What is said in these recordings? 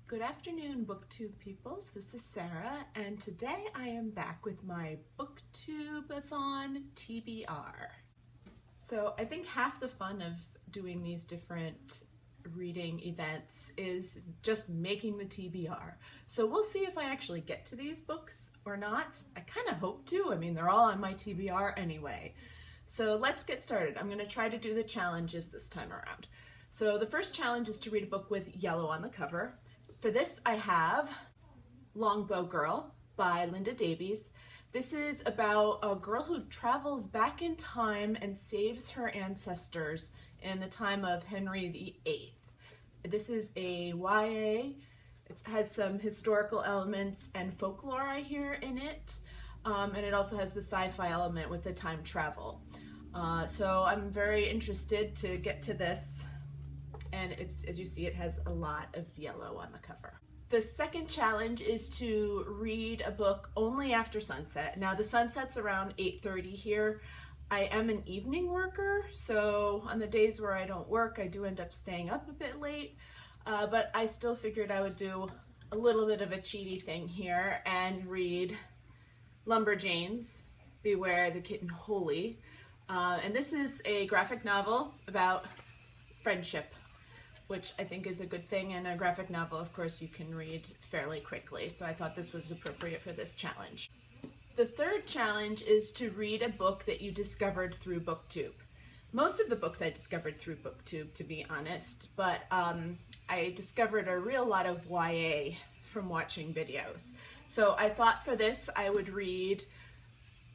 Good afternoon, Booktube peoples. This is Sarah, and today I am back with my Booktubathon TBR. So I think half the fun of doing these different reading events is just making the TBR. So we'll see if I actually get to these books or not. I kind of hope to. I mean, they're all on my TBR anyway. So let's get started. I'm going to try to do the challenges this time around. So the first challenge is to read a book with yellow on the cover. For this, I have Longbow Girl by Linda Davies. This is about a girl who travels back in time and saves her ancestors in the time of Henry VIII. This is a YA. It has some historical elements and folklore I hear in it, and it also has the sci-fi element with the time travel. So I'm very interested to get to this. And it's, as you see, it has a lot of yellow on the cover. The second challenge is to read a book only after sunset. Now the sunset's around 8:30 here. I am an evening worker, so on the days where I don't work, I do end up staying up a bit late, but I still figured I would do a little bit of a cheaty thing here and read Lumberjanes, Beware the Kitten Holy. And this is a graphic novel about friendship, which I think is a good thing, and a graphic novel, of course, you can read fairly quickly, so I thought this was appropriate for this challenge. The third challenge is to read a book that you discovered through Booktube. Most of the books I discovered through Booktube, to be honest, but I discovered a real lot of YA from watching videos. So I thought for this I would read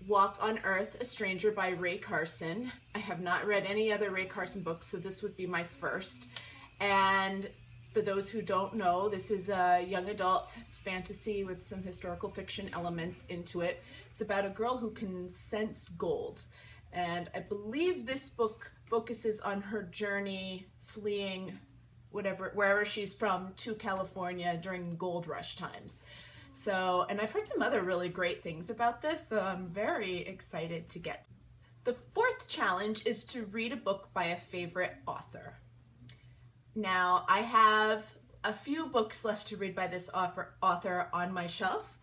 Walk on Earth, A Stranger by Ray Carson. I have not read any other Ray Carson books, so this would be my first. And for those who don't know, this is a young adult fantasy with some historical fiction elements into it. It's about a girl who can sense gold. And I believe this book focuses on her journey fleeing wherever she's from to California during gold rush times. So, and I've heard some other really great things about this, so I'm very excited to get. The fourth challenge is to read a book by a favorite author. Now, I have a few books left to read by this author on my shelf.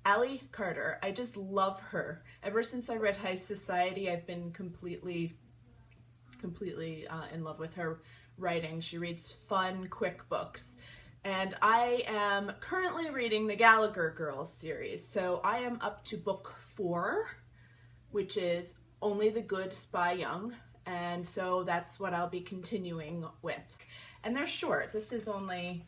Ali Carter, I just love her. Ever since I read High Society, I've been completely in love with her writing. She reads fun, quick books. And I am currently reading the Gallagher Girls series. So I am up to book 4, which is Only the Good Spy Young. And so that's what I'll be continuing with. And they're short. This is only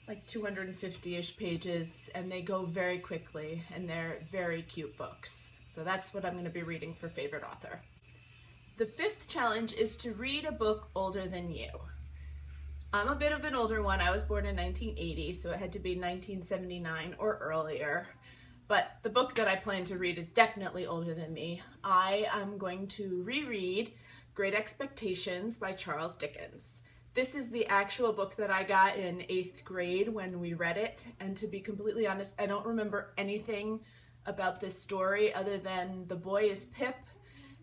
like 250-ish pages, and they go very quickly, and they're very cute books. So that's what I'm going to be reading for favorite author. The fifth challenge is to read a book older than you. I'm a bit of an older one. I was born in 1980, so it had to be 1979 or earlier. But the book that I plan to read is definitely older than me. I am going to reread Great Expectations by Charles Dickens. This is the actual book that I got in 8th grade when we read it, and to be completely honest, I don't remember anything about this story other than the boy is Pip,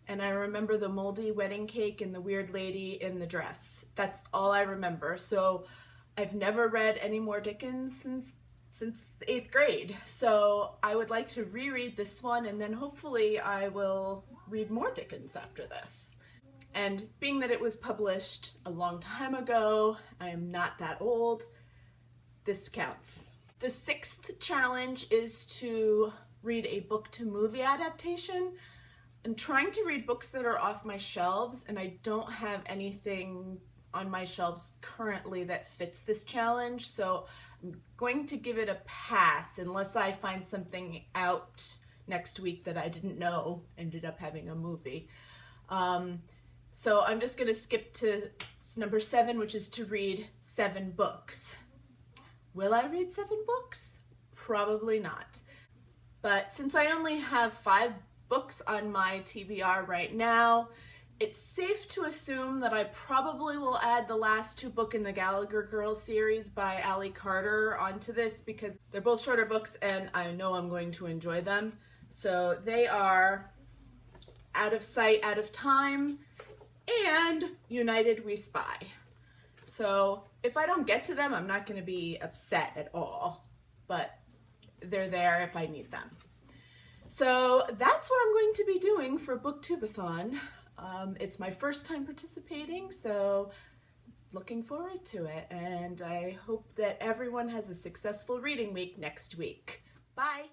and I remember the moldy wedding cake and the weird lady in the dress. That's all I remember. So I've never read any more Dickens since 8th grade. So I would like to reread this one, and then hopefully I will read more Dickens after this. And being that it was published a long time ago, I am not that old, this counts. The sixth challenge is to read a book to movie adaptation. I'm trying to read books that are off my shelves, and I don't have anything on my shelves currently that fits this challenge, so I'm going to give it a pass unless I find something out next week that I didn't know ended up having a movie. So I'm just going to skip to number 7, which is to read 7 books. Will I read 7 books? Probably not. But since I only have 5 books on my TBR right now, it's safe to assume that I probably will add the last 2 books in the Gallagher Girls series by Ali Carter onto this, because they're both shorter books and I know I'm going to enjoy them. So they are Out of Sight, Out of Time and United We Spy. So if I don't get to them, I'm not going to be upset at all, but they're there if I need them. So that's what I'm going to be doing for Booktubathon. It's my first time participating, so looking forward to it, and I hope that everyone has a successful reading week next week. Bye!